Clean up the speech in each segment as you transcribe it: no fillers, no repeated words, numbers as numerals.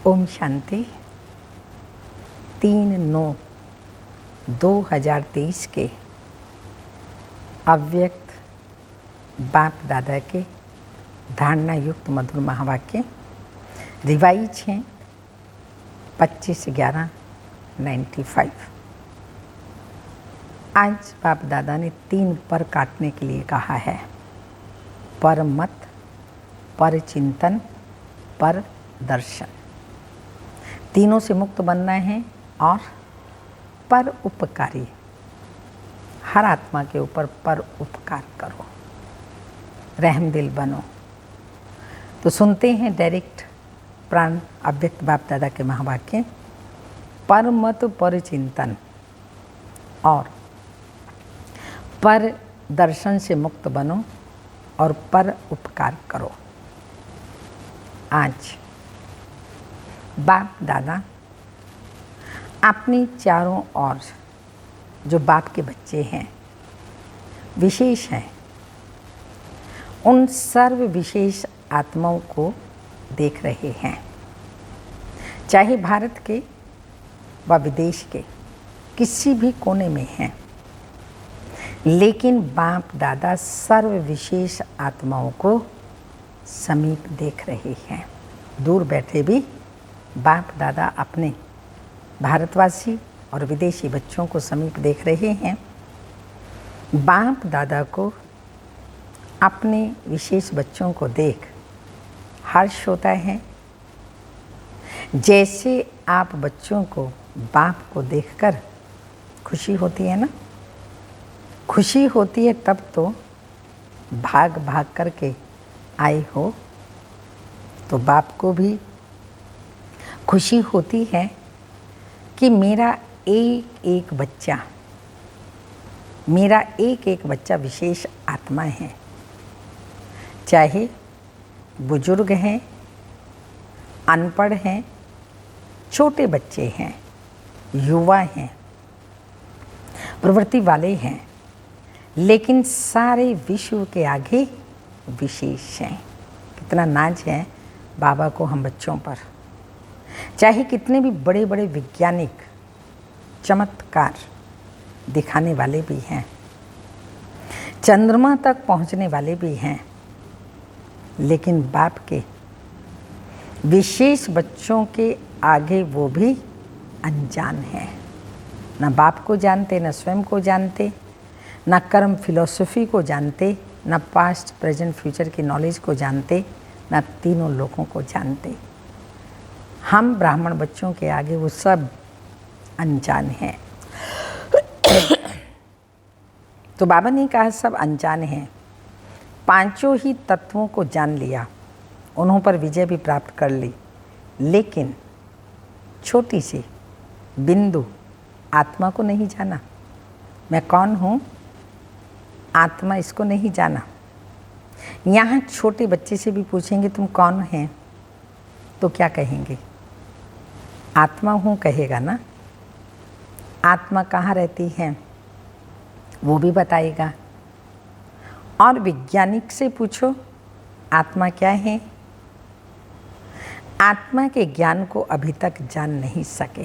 ओम शांति। 3/9/2023 के अव्यक्त बाप दादा के धारणा युक्त मधुर महावाक्य रिवाइज हैं 25/11/95। आज बाप दादा ने 3 पर काटने के लिए कहा है। पर मत, पर चिंतन, पर दर्शन। तीनों से मुक्त बनना है और पर उपकारी, हर आत्मा के ऊपर पर उपकार करो, रहमदिल बनो। तो सुनते हैं डायरेक्ट प्राण अव्यक्त बाप दादा के महावाक्य। पर मत, पर चिंतन और पर दर्शन से मुक्त बनो और पर उपकार करो। आज बाप दादा अपनी चारों ओर जो बाप के बच्चे हैं, विशेष हैं, उन सर्व विशेष आत्माओं को देख रहे हैं, चाहे भारत के व विदेश के किसी भी कोने में हैं। लेकिन बाप दादा सर्व विशेष आत्माओं को समीप देख रहे हैं। दूर बैठे भी बाप दादा अपने भारतवासी और विदेशी बच्चों को समीप देख रहे हैं। बाप दादा को अपने विशेष बच्चों को देख हर्ष होता है। जैसे आप बच्चों को बाप को देखकर खुशी होती है ना, खुशी होती है, तब तो भाग भाग करके आए हो। तो बाप को भी खुशी होती है कि मेरा एक एक बच्चा विशेष आत्मा है। चाहे बुजुर्ग हैं, अनपढ़ हैं, छोटे बच्चे हैं, युवा हैं, प्रवृत्ति वाले हैं, लेकिन सारे विश्व के आगे विशेष हैं। कितना नाज है बाबा को हम बच्चों पर। चाहे कितने भी बड़े बड़े वैज्ञानिक चमत्कार दिखाने वाले भी हैं, चंद्रमा तक पहुंचने वाले भी हैं, लेकिन बाप के विशेष बच्चों के आगे वो भी अनजान हैं। ना बाप को जानते, ना स्वयं को जानते, ना कर्म फिलॉसफी को जानते, ना पास्ट प्रेजेंट फ्यूचर की नॉलेज को जानते, ना तीनों लोगों को जानते। हम ब्राह्मण बच्चों के आगे वो सब अनजान हैं। तो बाबा ने कहा सब अनजान हैं। पांचों ही तत्वों को जान लिया, उन्हों पर विजय भी प्राप्त कर ली, लेकिन छोटी सी बिंदु आत्मा को नहीं जाना। मैं कौन हूँ, आत्मा, इसको नहीं जाना। यहाँ छोटे बच्चे से भी पूछेंगे तुम कौन हैं, तो क्या कहेंगे? आत्मा हूँ कहेगा ना। आत्मा कहाँ रहती है वो भी बताएगा। और वैज्ञानिक से पूछो आत्मा क्या है, आत्मा के ज्ञान को अभी तक जान नहीं सके।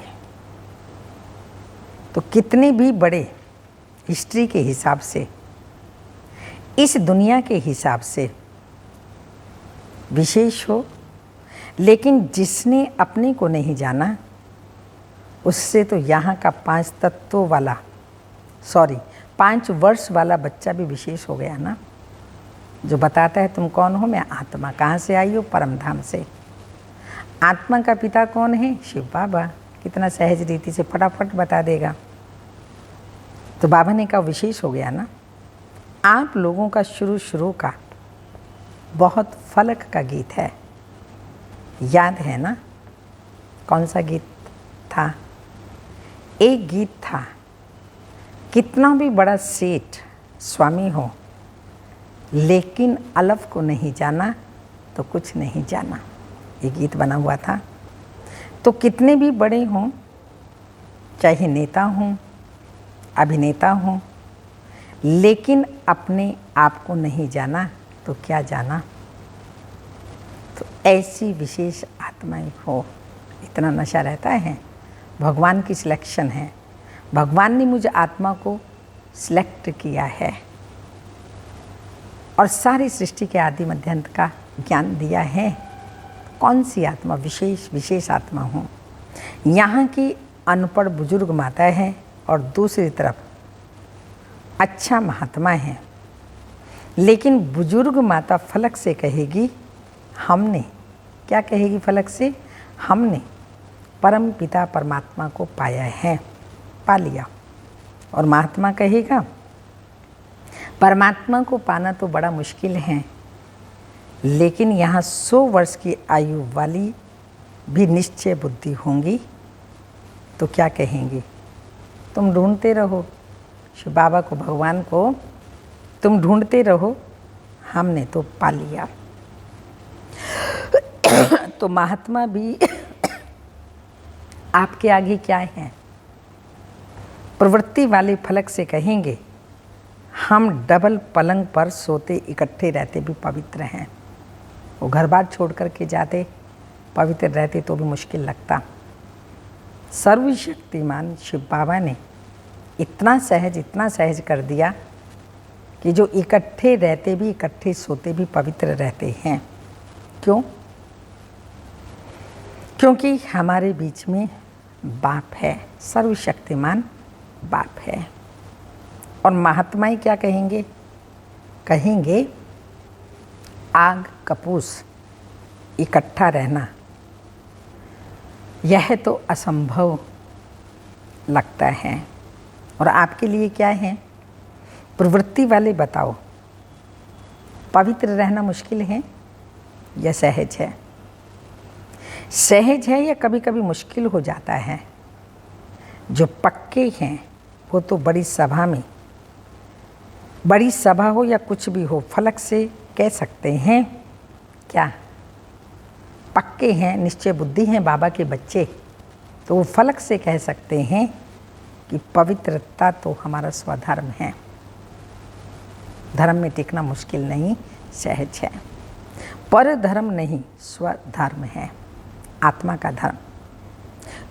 तो कितने भी बड़े हिस्ट्री के हिसाब से, इस दुनिया के हिसाब से विशेष हो, लेकिन जिसने अपने को नहीं जाना, उससे तो यहाँ का 5 वर्ष वाला बच्चा भी विशेष हो गया ना, जो बताता है तुम कौन हो। मैं आत्मा। कहाँ से आई हो? परम धाम से। आत्मा का पिता कौन है? शिव बाबा। कितना सहज रीति से फटाफट बता देगा। तो बाबा ने कहा विशेष हो गया ना। आप लोगों का शुरू का बहुत फलक का गीत है, याद है ना? कौन सा गीत था? एक गीत था, कितना भी बड़ा सेठ स्वामी हो, लेकिन अलफ को नहीं जाना तो कुछ नहीं जाना। ये गीत बना हुआ था। तो कितने भी बड़े हों, चाहे नेता हों, अभिनेता हों, लेकिन अपने आप को नहीं जाना तो क्या जाना। तो ऐसी विशेष आत्माएं हो, इतना नशा रहता है। भगवान की सिलेक्शन है, भगवान ने मुझे आत्मा को सिलेक्ट किया है और सारी सृष्टि के आदि मध्य अंत का ज्ञान दिया है। कौन सी आत्मा? विशेष आत्मा हूँ। यहाँ की अनपढ़ बुजुर्ग माता है और दूसरी तरफ अच्छा महात्मा है। लेकिन बुजुर्ग माता फलक से कहेगी हमने, क्या कहेगी फलक से? हमने परम पिता परमात्मा को पाया है, पा लिया। और महात्मा कहेगा परमात्मा को पाना तो बड़ा मुश्किल है, लेकिन यहाँ 100 वर्ष की आयु वाली भी निश्चय बुद्धि होंगी तो क्या कहेंगे? तुम ढूंढते रहो शिव बाबा को, भगवान को तुम ढूंढते रहो, हमने तो पा लिया। तो महात्मा भी आपके आगे क्या है? प्रवृत्ति वाले फलक से कहेंगे हम डबल पलंग पर सोते इकट्ठे रहते भी पवित्र हैं। वो घर बार छोड़ करके जाते, पवित्र रहते तो भी मुश्किल लगता। सर्वशक्तिमान शिव बाबा ने इतना सहज कर दिया कि जो इकट्ठे रहते भी, इकट्ठे सोते भी पवित्र रहते हैं। क्यों? क्योंकि हमारे बीच में बाप है, सर्वशक्तिमान बाप है। और महात्माएं क्या कहेंगे? कहेंगे आग कपूस इकट्ठा रहना यह तो असंभव लगता है। और आपके लिए क्या है? प्रवृत्ति वाले बताओ, पवित्र रहना मुश्किल है या सहज है? सहज है या कभी कभी मुश्किल हो जाता है? जो पक्के हैं वो तो बड़ी सभा में, बड़ी सभा हो या कुछ भी हो, फलक से कह सकते हैं क्या? पक्के हैं, निश्चय बुद्धि हैं बाबा के बच्चे, तो वो फलक से कह सकते हैं कि पवित्रता तो हमारा स्वधर्म है। धर्म में टिकना मुश्किल नहीं, सहज है। पर धर्म नहीं, स्वधर्म है, आत्मा का धर्म।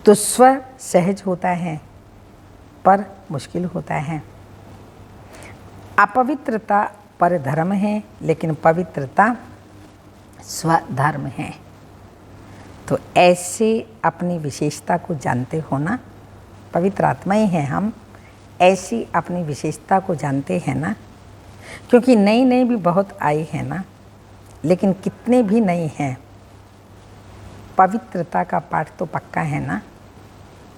तो स्व सहज होता है पर मुश्किल होता है। अपवित्रता पर धर्म है, लेकिन पवित्रता स्वधर्म है। तो ऐसे अपनी विशेषता को जानते हो ना, पवित्र आत्माएं हैं हम, ऐसी अपनी विशेषता को जानते हैं ना। क्योंकि नए नए भी बहुत आए हैं ना, लेकिन कितने भी नए हैं, पवित्रता का पाठ तो पक्का है ना।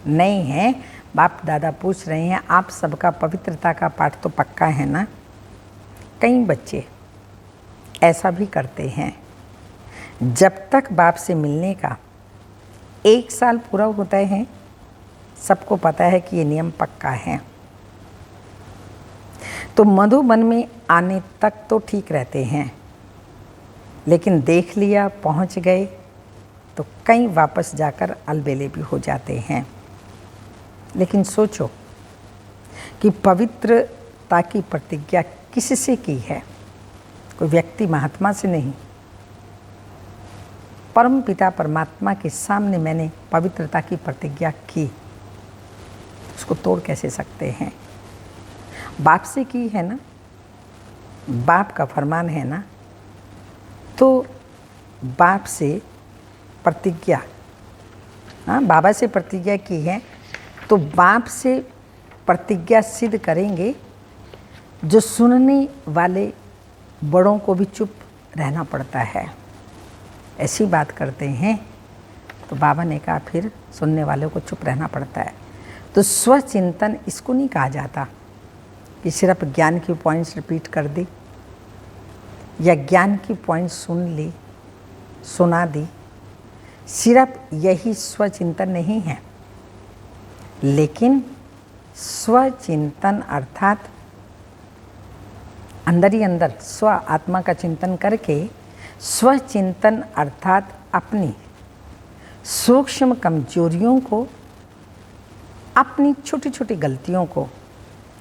नए हैं, बाप दादा पूछ रहे हैं आप सबका पवित्रता का पाठ तो पक्का है ना। कई बच्चे ऐसा भी करते हैं, जब तक बाप से मिलने का 1 साल पूरा होता है, सबको पता है कि ये नियम पक्का है, तो मधुबन में आने तक तो ठीक रहते हैं। लेकिन देख लिया, पहुंच गए, तो कई वापस जाकर अलबेले भी हो जाते हैं। लेकिन सोचो कि पवित्रता की प्रतिज्ञा किससे की है? कोई व्यक्ति महात्मा से नहीं, परम पिता परमात्मा के सामने मैंने पवित्रता की प्रतिज्ञा की, उसको तोड़ कैसे सकते हैं? बाप से की है ना, बाप का फरमान है ना, तो बाप से प्रतिज्ञा, हाँ बाबा से प्रतिज्ञा की है, तो बाप से प्रतिज्ञा सिद्ध करेंगे। जो सुनने वाले बड़ों को भी चुप रहना पड़ता है, ऐसी बात करते हैं, तो बाबा ने कहा फिर सुनने वालों को चुप रहना पड़ता है। तो स्वचिंतन इसको नहीं कहा जाता कि सिर्फ ज्ञान की पॉइंट्स रिपीट कर दी या ज्ञान की पॉइंट्स सुन ली, सुना दी। सिर्फ यही स्वचिंतन नहीं है, लेकिन स्वचिंतन अर्थात अंदर ही अंदर स्व आत्मा का चिंतन करके, स्वचिंतन अर्थात अपनी सूक्ष्म कमजोरियों को, अपनी छोटी छोटी गलतियों को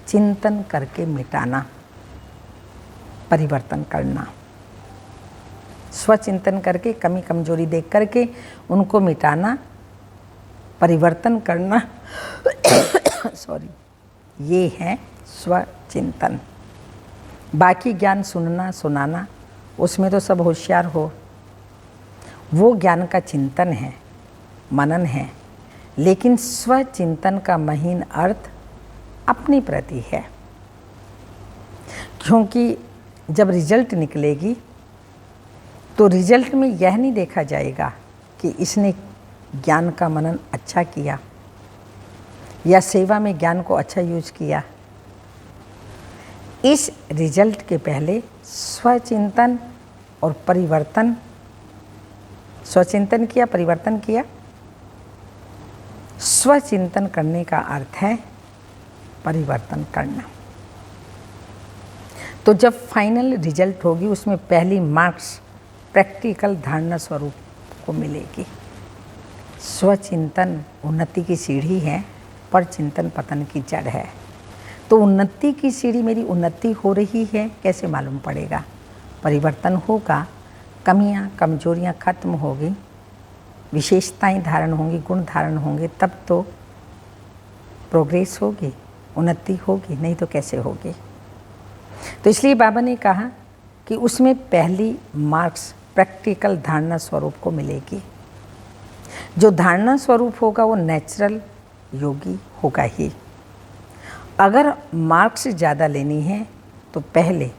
चिंतन करके मिटाना, परिवर्तन करना। स्वचिंतन करके कमी कमजोरी देख करके उनको मिटाना परिवर्तन करना सॉरी, ये है स्वचिंतन। बाकी ज्ञान सुनना सुनाना, उसमें तो सब होशियार हो, वो ज्ञान का चिंतन है, मनन है। लेकिन स्वचिंतन का महीन अर्थ अपनी प्रति है, क्योंकि जब रिजल्ट निकलेगी तो रिजल्ट में यह नहीं देखा जाएगा कि इसने ज्ञान का मनन अच्छा किया या सेवा में ज्ञान को अच्छा यूज किया। इस रिजल्ट के पहले स्वचिंतन और परिवर्तन, स्वचिंतन किया, परिवर्तन किया। स्वचिंतन करने का अर्थ है परिवर्तन करना। तो जब फाइनल रिजल्ट होगी उसमें पहली मार्क्स प्रैक्टिकल धारणा स्वरूप को मिलेगी। स्वचिंतन उन्नति की सीढ़ी है, पर चिंतन पतन की जड़ है। तो उन्नति की सीढ़ी, मेरी उन्नति हो रही है, कैसे मालूम पड़ेगा? परिवर्तन होगा, कमियां कमजोरियां खत्म होगी, विशेषताएं धारण होंगी, गुण धारण होंगे, तब तो प्रोग्रेस होगी, उन्नति होगी, नहीं तो कैसे होगी। तो इसलिए बाबा ने कहा कि उसमें पहली मार्क्स प्रैक्टिकल धारणा स्वरूप को मिलेगी। जो धारणा स्वरूप होगा वो नेचुरल योगी होगा ही। अगर मार्क्स ज़्यादा लेनी है तो पहले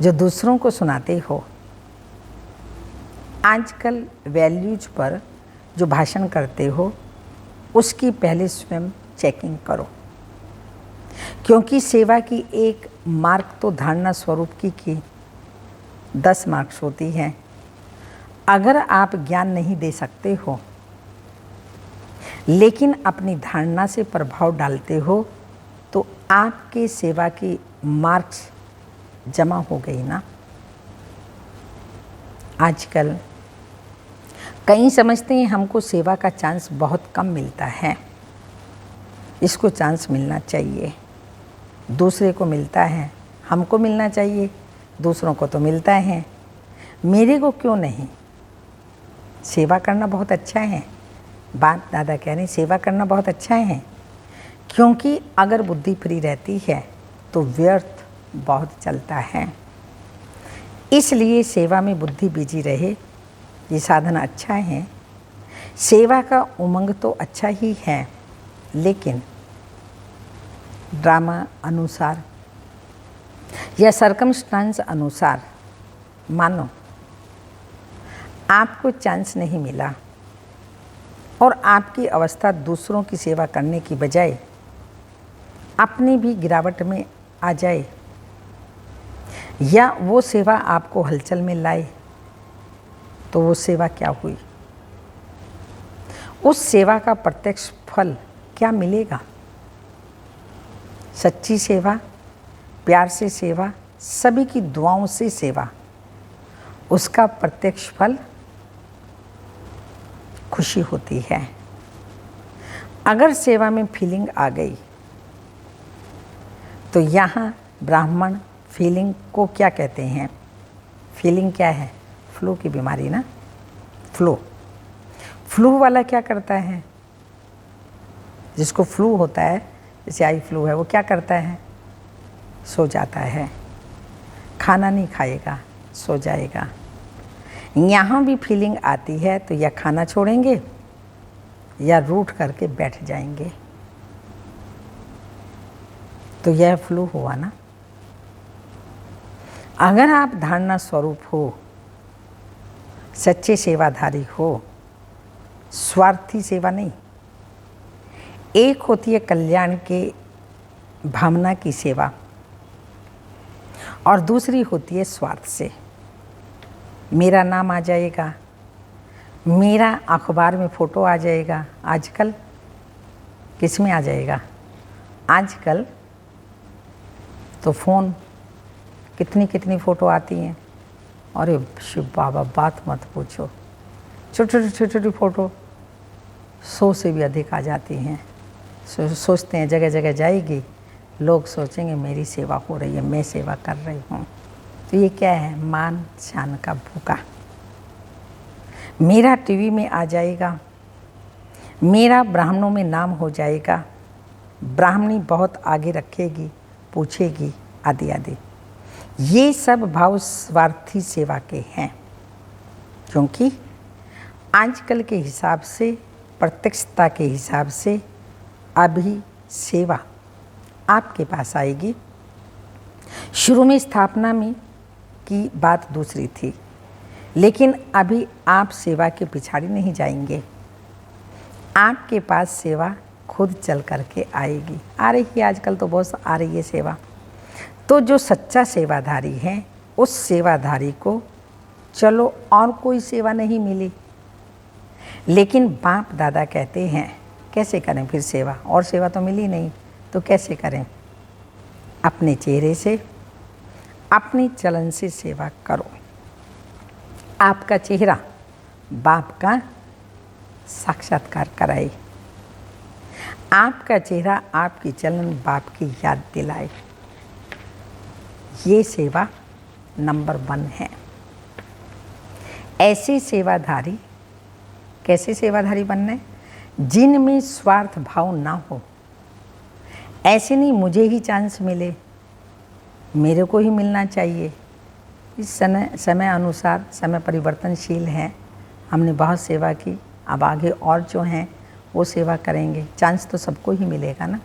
जो दूसरों को सुनाते हो, आजकल वैल्यूज पर जो भाषण करते हो, उसकी पहले स्वयं चेकिंग करो, क्योंकि सेवा की एक मार्क तो धारणा स्वरूप की 10 मार्क्स होती हैं। अगर आप ज्ञान नहीं दे सकते हो लेकिन अपनी धारणा से प्रभाव डालते हो तो आपके सेवा की मार्क्स जमा हो गई ना। आजकल कई समझते हैं हमको सेवा का चांस बहुत कम मिलता है, इसको चांस मिलना चाहिए। दूसरे को मिलता है, हमको मिलना चाहिए, दूसरों को तो मिलता है, मेरे को क्यों नहीं? सेवा करना बहुत अच्छा है, बाप दादा कह रहे सेवा करना बहुत अच्छा है, क्योंकि अगर बुद्धि फ्री रहती है तो व्यर्थ बहुत चलता है। इसलिए सेवा में बुद्धि बिजी रहे, ये साधन अच्छा है। सेवा का उमंग तो अच्छा ही है, लेकिन ड्रामा अनुसार या सरकमस्टांस अनुसार मानो आपको चांस नहीं मिला और आपकी अवस्था दूसरों की सेवा करने की बजाय अपनी भी गिरावट में आ जाए, या वो सेवा आपको हलचल में लाए, तो वो सेवा क्या हुई? उस सेवा का प्रत्यक्ष फल क्या मिलेगा? सच्ची सेवा, प्यार से सेवा, सभी की दुआओं से सेवा, उसका प्रत्यक्ष फल खुशी होती है। अगर सेवा में फीलिंग आ गई तो यहाँ ब्राह्मण फीलिंग को क्या कहते हैं? फीलिंग क्या है? फ्लू की बीमारी ना, फ्लू वाला क्या करता है? जिसको फ्लू होता है, जैसे आई फ्लू है, वो क्या करता है? सो जाता है, खाना नहीं खाएगा, सो जाएगा। यहाँ भी फीलिंग आती है तो या खाना छोड़ेंगे या रूठ करके बैठ जाएंगे, तो यह फ्लू हुआ ना। अगर आप धारणा स्वरूप हो, सच्चे सेवाधारी हो, स्वार्थी सेवा नहीं, एक होती है कल्याण के भावना की सेवा और दूसरी होती है स्वार्थ से। मेरा नाम आ जाएगा, मेरा अखबार में फ़ोटो आ जाएगा। आजकल किस में आ जाएगा? आजकल तो फ़ोन कितनी कितनी फ़ोटो आती हैं। अरे शिव बाबा, बात मत पूछो, छोटी छोटी फ़ोटो 100 से भी अधिक आ जाती हैं। सोचते हैं जगह जगह जाएगी, लोग सोचेंगे मेरी सेवा हो रही है, मैं सेवा कर रही हूँ। तो ये क्या है? मान शान का भूखा। मेरा टीवी में आ जाएगा, मेरा ब्राह्मणों में नाम हो जाएगा, ब्राह्मणी बहुत आगे रखेगी, पूछेगी, आदि आदि। ये सब भाव स्वार्थी सेवा के हैं, क्योंकि आजकल के हिसाब से, प्रत्यक्षता के हिसाब से अभी सेवा आपके पास आएगी। शुरू में स्थापना में की बात दूसरी थी, लेकिन अभी आप सेवा के पिछाड़ी नहीं जाएंगे। आपके पास सेवा खुद चल करके आएगी। आ रही है, आजकल तो बहुत आ रही है सेवा। तो जो सच्चा सेवाधारी है, उस सेवाधारी को चलो और कोई सेवा नहीं मिली, लेकिन बाप दादा कहते हैं कैसे करें फिर सेवा, और सेवा तो मिली नहीं तो कैसे करें। अपने चेहरे से, अपने चलन से सेवा करो। आपका चेहरा बाप का साक्षात्कार कराए, आपका चेहरा आपकी चलन बाप की याद दिलाए। ये सेवा नंबर 1 है। ऐसे सेवाधारी, कैसे सेवाधारी बनना है? जिनमें स्वार्थ भाव ना हो। ऐसे नहीं मुझे ही चांस मिले, मेरे को ही मिलना चाहिए। इस समय अनुसार समय परिवर्तनशील है। हमने बहुत सेवा की, अब आगे और जो हैं वो सेवा करेंगे। चांस तो सबको ही मिलेगा ना।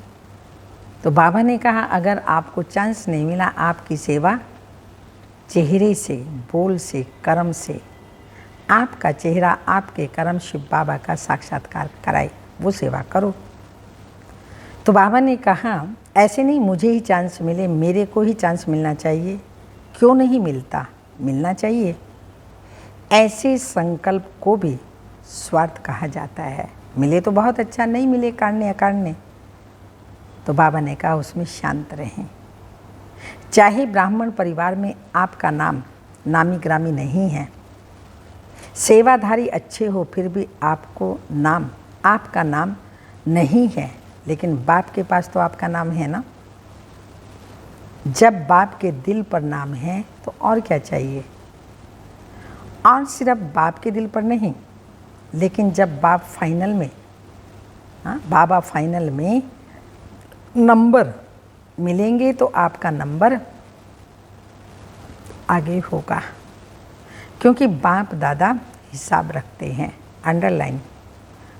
तो बाबा ने कहा अगर आपको चांस नहीं मिला, आपकी सेवा चेहरे से, बोल से, कर्म से, आपका चेहरा, आपके कर्म शिव बाबा का साक्षात्कार कराए, वो सेवा करो। तो बाबा ने कहा ऐसे नहीं मुझे ही चांस मिले, मेरे को ही चांस मिलना चाहिए। क्यों नहीं मिलता? मिलना चाहिए। ऐसे संकल्प को भी स्वार्थ कहा जाता है। मिले तो बहुत अच्छा, नहीं मिले काढ़ने अकाढ़ने, तो बाबा ने कहा उसमें शांत रहें। चाहे ब्राह्मण परिवार में आपका नाम नामी ग्रामी नहीं है, सेवाधारी अच्छे हो, फिर भी आपको नाम, आपका नाम नहीं है, लेकिन बाप के पास तो आपका नाम है ना। जब बाप के दिल पर नाम है तो और क्या चाहिए। और सिर्फ बाप के दिल पर नहीं, लेकिन जब बाप फाइनल में, बाबा फाइनल में नंबर मिलेंगे तो आपका नंबर आगे होगा, क्योंकि बाप दादा हिसाब रखते हैं। अंडरलाइन,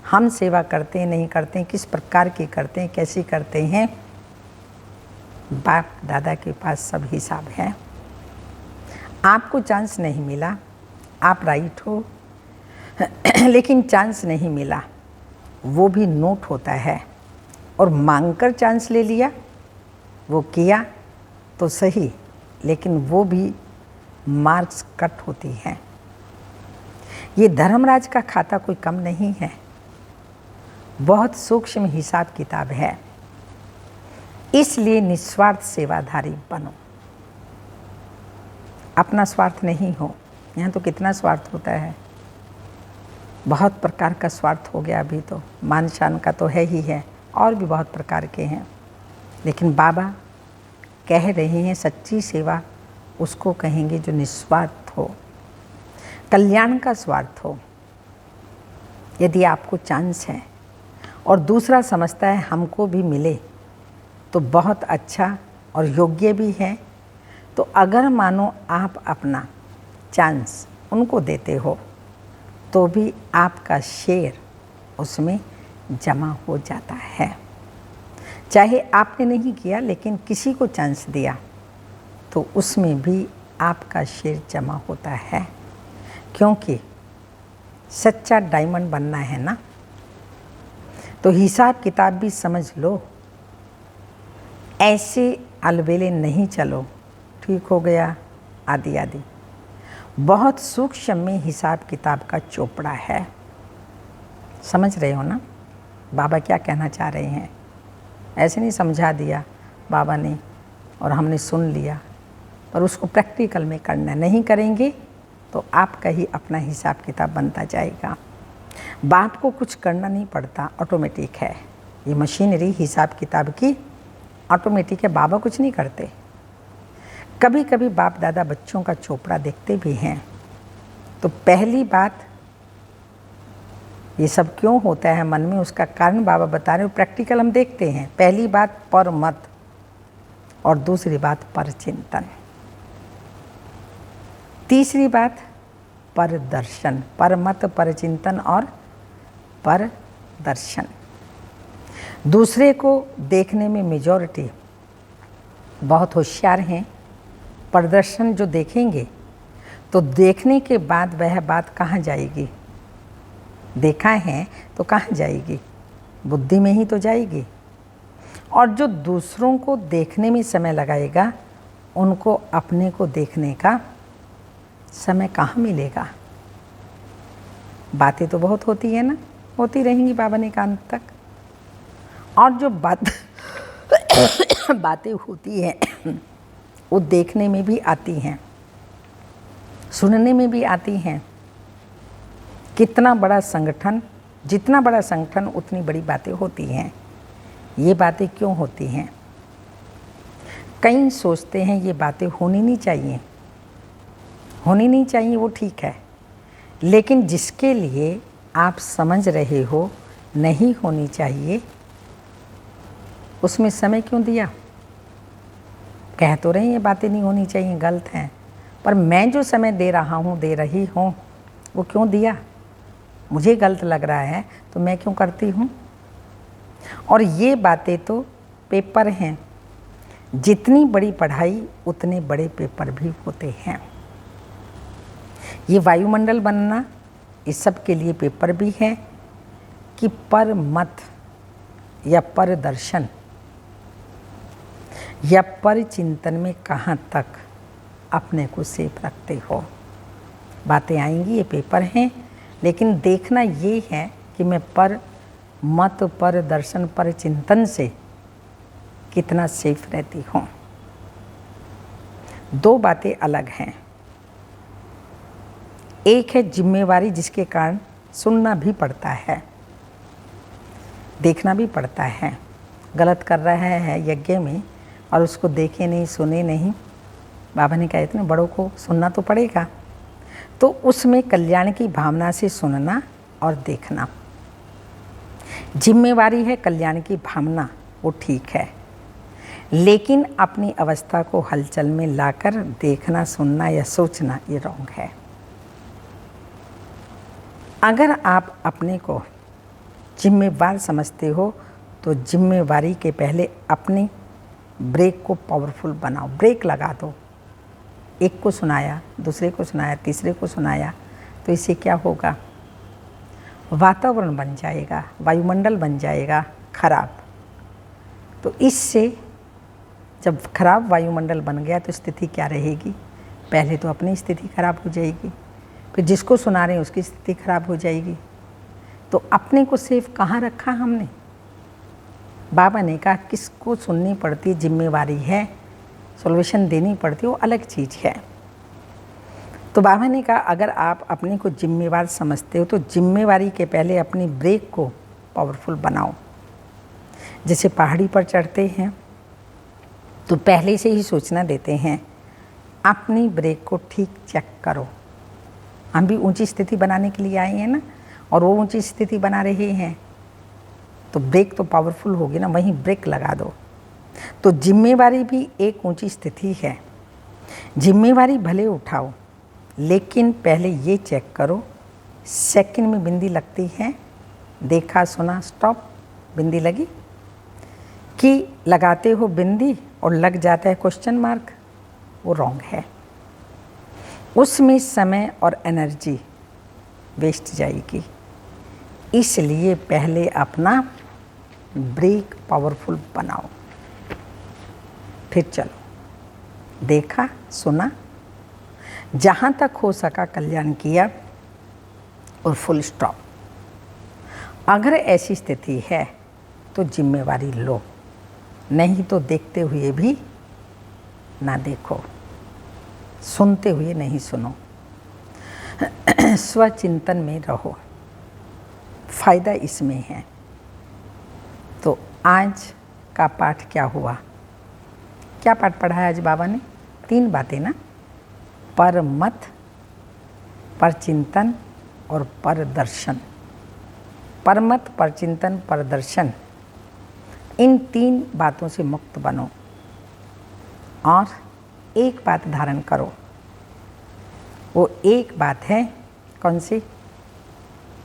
हम सेवा करते हैं नहीं करते हैं, किस प्रकार की करते हैं, कैसी करते हैं, बाप दादा के पास सब हिसाब है। आपको चांस नहीं मिला, आप राइट हो, लेकिन चांस नहीं मिला, वो भी नोट होता है। और मांगकर चांस ले लिया, वो किया तो सही, लेकिन वो भी मार्क्स कट होती हैं। ये धर्मराज का खाता कोई कम नहीं है, बहुत सूक्ष्म हिसाब किताब है। इसलिए निस्वार्थ सेवाधारी बनो, अपना स्वार्थ नहीं हो। यहाँ तो कितना स्वार्थ होता है, बहुत प्रकार का स्वार्थ हो गया। अभी तो मान शान का तो है ही है, और भी बहुत प्रकार के हैं। लेकिन बाबा कह रहे हैं सच्ची सेवा उसको कहेंगे जो निस्वार्थ हो, कल्याण का स्वार्थ हो। यदि आपको चांस है और दूसरा समझता है हमको भी मिले तो बहुत अच्छा और योग्य भी है, तो अगर मानो आप अपना चांस उनको देते हो तो भी आपका शेयर उसमें जमा हो जाता है। चाहे आपने नहीं किया, लेकिन किसी को चांस दिया तो उसमें भी आपका शेयर जमा होता है, क्योंकि सच्चा डायमंड बनना है ना। तो हिसाब किताब भी समझ लो, ऐसे अलबेले नहीं चलो, ठीक हो गया आदि आदि। बहुत सूक्ष्म में हिसाब किताब का चोपड़ा है। समझ रहे हो ना बाबा क्या कहना चाह रहे हैं? ऐसे नहीं समझा दिया बाबा ने और हमने सुन लिया, पर उसको प्रैक्टिकल में करना। नहीं करेंगे तो आपका ही अपना हिसाब किताब बनता जाएगा। बाप को कुछ करना नहीं पड़ता, ऑटोमेटिक है। ये मशीनरी हिसाब किताब की ऑटोमेटिक है, बाबा कुछ नहीं करते। कभी कभी बाप दादा बच्चों का चोपड़ा देखते भी हैं, तो पहली बात ये सब क्यों होता है मन में, उसका कारण बाबा बता रहे हो। प्रैक्टिकल हम देखते हैं। पहली बात पर मत और दूसरी बात पर चिंतन। तीसरी बात पर दर्शन। पर मत, पर चिंतन और पर दर्शन। दूसरे को देखने में मेजॉरिटी बहुत होशियार हैं। प्रदर्शन जो देखेंगे तो देखने के बाद वह बात कहाँ जाएगी? देखा है तो कहाँ जाएगी? बुद्धि में ही तो जाएगी। और जो दूसरों को देखने में समय लगाएगा उनको अपने को देखने का समय कहाँ मिलेगा? बातें तो बहुत होती है ना, होती रहेंगी बाबा ने कहा अंत तक। और जो बातें होती हैं वो देखने में भी आती हैं, सुनने में भी आती हैं। कितना बड़ा संगठन, जितना बड़ा संगठन उतनी बड़ी बातें होती हैं। ये बातें क्यों होती हैं? कई सोचते हैं ये बातें होनी नहीं चाहिए, होनी नहीं चाहिए, वो ठीक है। लेकिन जिसके लिए आप समझ रहे हो नहीं होनी चाहिए, उसमें समय क्यों दिया? कह तो रही ये बातें नहीं होनी चाहिए, गलत हैं, पर मैं जो समय दे रहा हूँ, दे रही हूँ, वो क्यों दिया? मुझे गलत लग रहा है तो मैं क्यों करती हूँ? और ये बातें तो पेपर हैं। जितनी बड़ी पढ़ाई उतने बड़े पेपर भी होते हैं। ये वायुमंडल बनना इस सब के लिए पेपर भी है कि पर मत या पर दर्शन या पर चिंतन में कहाँ तक अपने को सेफ रखते हो। बातें आएंगी, ये पेपर हैं, लेकिन देखना ये है कि मैं पर मत, पर दर्शन, पर चिंतन से कितना सेफ रहती हूँ। दो बातें अलग हैं। एक है जिम्मेवारी, जिसके कारण सुनना भी पड़ता है, देखना भी पड़ता है। गलत कर रहा है यज्ञ में और उसको देखे नहीं, सुने नहीं, बाबा ने कहा इतने बड़ों को सुनना तो पड़ेगा। तो उसमें कल्याण की भावना से सुनना और देखना। जिम्मेवारी है कल्याण की भावना, वो ठीक है, लेकिन अपनी अवस्था को हलचल में लाकर देखना, सुनना या सोचना ये रॉन्ग है। अगर आप अपने को जिम्मेवार समझते हो तो जिम्मेवारी के पहले अपनी ब्रेक को पावरफुल बनाओ। ब्रेक लगा दो। एक को सुनाया, दूसरे को सुनाया, तीसरे को सुनाया, तो इससे क्या होगा? वातावरण बन जाएगा, वायुमंडल बन जाएगा खराब। तो इससे जब खराब वायुमंडल बन गया तो स्थिति क्या रहेगी? पहले तो अपनी स्थिति खराब हो जाएगी, फिर जिसको सुना रहे हैं उसकी स्थिति खराब हो जाएगी। तो अपने को सेफ कहाँ रखा हमने? बाबा ने कहा किसको सुननी पड़ती, जिम्मेवारी है, सॉल्यूशन देनी पड़ती, वो अलग चीज़ है। तो बाबा ने कहा अगर आप अपने को जिम्मेवार समझते हो तो जिम्मेवारी के पहले अपनी ब्रेक को पावरफुल बनाओ। जैसे पहाड़ी पर चढ़ते हैं तो पहले से ही सूचना देते हैं अपनी ब्रेक को ठीक चेक करो। हम भी ऊंची स्थिति बनाने के लिए आए हैं ना, और वो ऊंची स्थिति बना रहे हैं, तो ब्रेक तो पावरफुल होगी ना, वहीं ब्रेक लगा दो। तो जिम्मेवारी भी एक ऊंची स्थिति है। जिम्मेवारी भले उठाओ, लेकिन पहले ये चेक करो सेकंड में बिंदी लगती है, देखा सुना स्टॉप, बिंदी लगी, कि लगाते हो बिंदी और लग जाता है क्वेश्चन मार्क, वो रॉन्ग है। उसमें समय और एनर्जी वेस्ट जाएगी। इसलिए पहले अपना ब्रेक पावरफुल बनाओ, फिर चलो। देखा सुना, जहाँ तक हो सका कल्याण किया और फुल स्टॉप। अगर ऐसी स्थिति है तो जिम्मेवारी लो, नहीं तो देखते हुए भी ना देखो, सुनते हुए नहीं सुनो। स्वचिंतन में रहो, फायदा इसमें है। तो आज का पाठ क्या हुआ? क्या पाठ पढ़ा है आज बाबा ने? 3 बातें ना, पर मत, पर चिंतन और पर दर्शन। परमत, परचिंतन, परदर्शन, इन 3 बातों से मुक्त बनो और एक बात धारण करो। वो एक बात है कौन सी?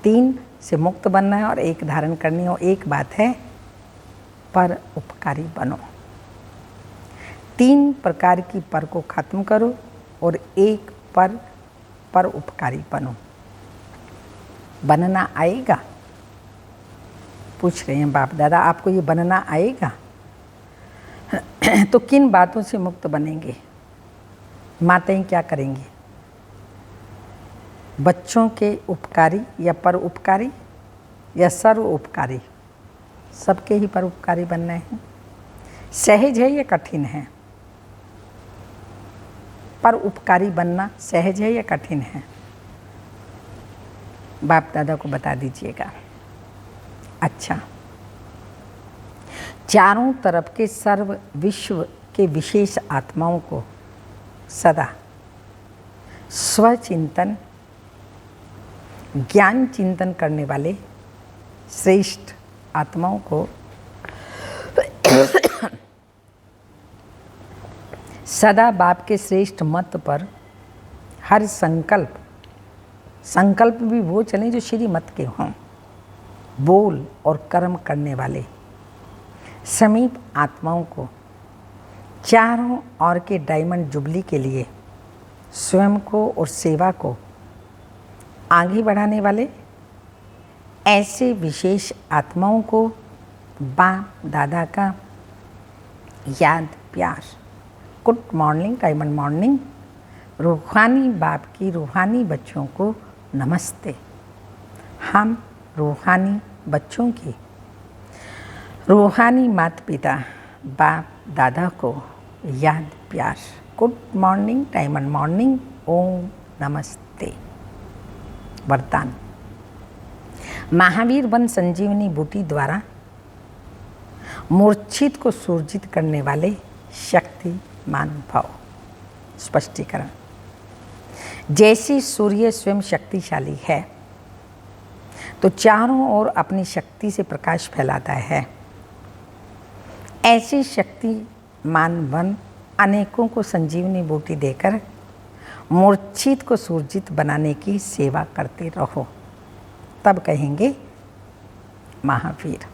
3 से मुक्त बनना है और एक धारण करनी है। वो एक बात है पर उपकारी बनो। 3 प्रकार की पर को खत्म करो और एक पर उपकारी बनो। बनना आएगा? पूछ रहे हैं बाप दादा, आपको ये बनना आएगा? तो किन बातों से मुक्त बनेंगे? माताएं क्या करेंगी? बच्चों के उपकारी या पर उपकारी या सर्व उपकारी? सबके ही पर उपकारी बनना है। सहज है या कठिन है? पर उपकारी बनना सहज है या कठिन है? बाप दादा को बता दीजिएगा। अच्छा, चारों तरफ के सर्व विश्व के विशेष आत्माओं को सदा स्वचिंतन, ज्ञान चिंतन करने वाले श्रेष्ठ आत्माओं को सदा बाप के श्रेष्ठ मत पर हर संकल्प भी वो चलें जो श्री मत के हों, बोल और कर्म करने वाले समीप आत्माओं को चारों ओर के डायमंड जुबली के लिए स्वयं को और सेवा को आगे बढ़ाने वाले ऐसे विशेष आत्माओं को बाप दादा का याद प्यार, गुड मॉर्निंग, डायमंड मॉर्निंग। रूहानी बाप की रूहानी बच्चों को नमस्ते। हम रूहानी बच्चों की रूहानी माता पिता बाप दादा को याद प्यार, गुड मॉर्निंग, डायमंड मॉर्निंग, ओम नमस्ते। वरदान। महावीर वन संजीवनी बूटी द्वारा मूर्छित को सुरजित करने वाले शक्तिमान भव। स्पष्टीकरण। जैसे सूर्य स्वयं शक्तिशाली है तो चारों ओर अपनी शक्ति से प्रकाश फैलाता है, ऐसे शक्तिमान वन अनेकों को संजीवनी बूटी देकर मूर्छित को सुरजित बनाने की सेवा करते रहो। तब कहेंगे महावीर।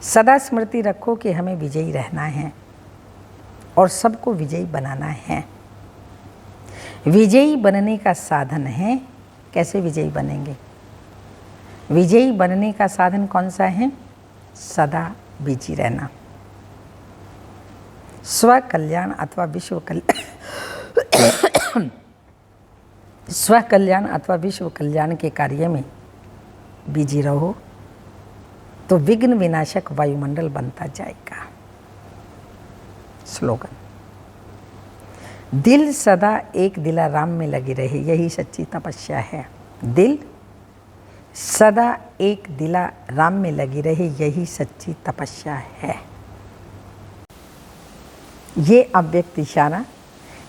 सदा स्मृति रखो कि हमें विजयी रहना है और सबको विजयी बनाना है। विजयी बनने का साधन है। कैसे विजयी बनेंगे? विजयी बनने का साधन कौन सा है? सदा बिजी रहना। स्व कल्याण अथवा विश्व कल्याण स्व कल्याण अथवा विश्व कल्याण के कार्य में बिजी रहो तो विघ्न विनाशक वायुमंडल बनता जाएगा। स्लोगन। दिल सदा एक दिला राम में लगी रहे, यही सच्ची तपस्या है। दिल सदा एक दिला राम में लगी रहे, यही सच्ची तपस्या है। ये अव्यक्त इशारा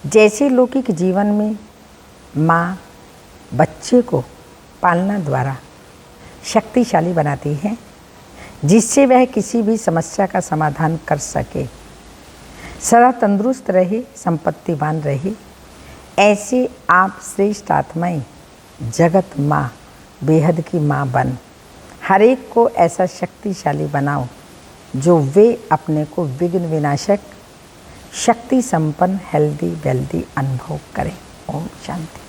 जैसे लौकिक जीवन में माँ बच्चे को पालना द्वारा शक्तिशाली बनाती है, जिससे वह किसी भी समस्या का समाधान कर सके, सदा तंदुरुस्त रहे, संपत्तिवान रहे, ऐसे आप श्रेष्ठ आत्माएं जगत माँ, बेहद की माँ बन हर एक को ऐसा शक्तिशाली बनाओ जो वे अपने को विघ्न विनाशक, शक्ति संपन्न, हेल्दी वेल्दी अनुभव करें। ओम शांति।